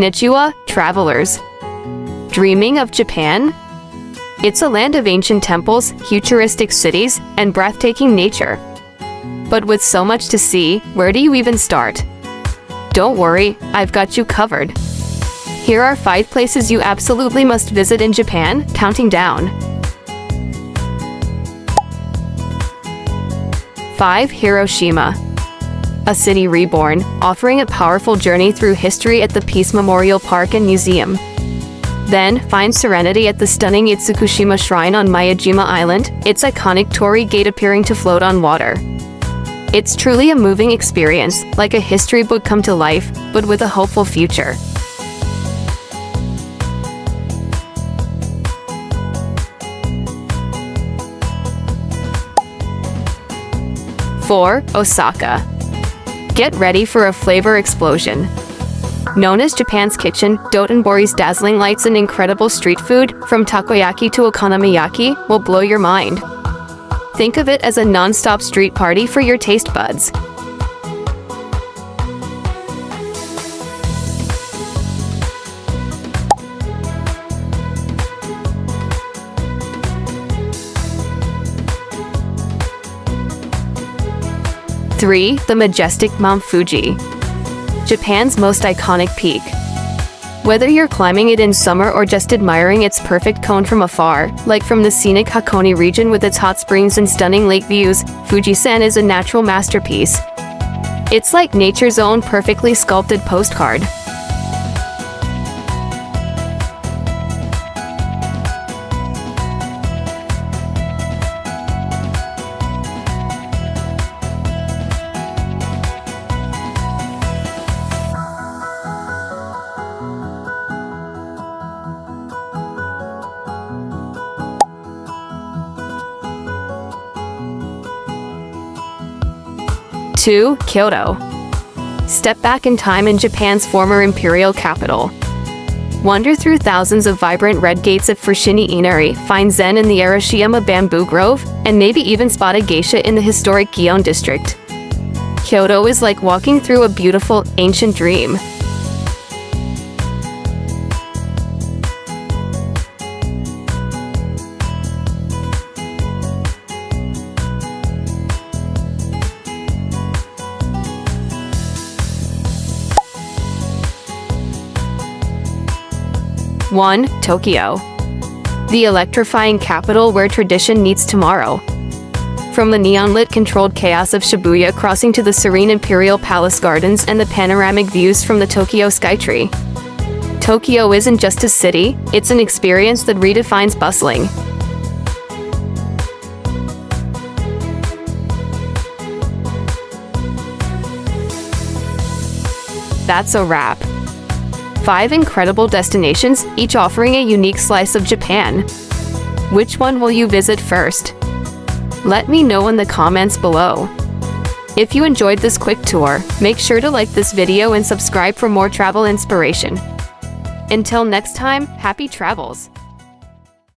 Konnichiwa, travelers. Dreaming of Japan? It's a land of ancient temples, futuristic cities, and breathtaking nature. But with so much to see, where do you even start? Don't worry, I've got you covered. Here are 5 places you absolutely must visit in Japan, counting down. 5. Hiroshima. A city reborn, offering a powerful journey through history at the Peace Memorial Park and Museum. Then, find serenity at the stunning Itsukushima Shrine on Miyajima Island, its iconic torii gate appearing to float on water. It's truly a moving experience, like a history book come to life, but with a hopeful future. 4. Osaka. Get ready for a flavor explosion. Known as Japan's kitchen, Dotonbori's dazzling lights and incredible street food, from takoyaki to okonomiyaki, will blow your mind. Think of it as a non-stop street party for your taste buds. Three, the majestic Mount Fuji. Japan's most iconic peak. Whether you're climbing it in summer or just admiring its perfect cone from afar, like from the scenic Hakone region with its hot springs and stunning lake views, Fujisan is a natural masterpiece. It's like nature's own perfectly sculpted postcard. Two, Kyoto. Step back in time in Japan's former imperial capital. Wander through thousands of vibrant red gates at Fushimi Inari, find zen in the Arashiyama bamboo grove, and maybe even spot a geisha in the historic Gion district. Kyoto is like walking through a beautiful, ancient dream. One, Tokyo. The electrifying capital where tradition meets tomorrow. From the neon-lit controlled chaos of Shibuya crossing to the serene Imperial Palace Gardens and the panoramic views from the Tokyo Skytree. Tokyo isn't just a city, it's an experience that redefines bustling. That's a wrap. 5 incredible destinations, each offering a unique slice of Japan. Which one will you visit first? Let me know in the comments below. If you enjoyed this quick tour, make sure to like this video and subscribe for more travel inspiration. Until next time, happy travels!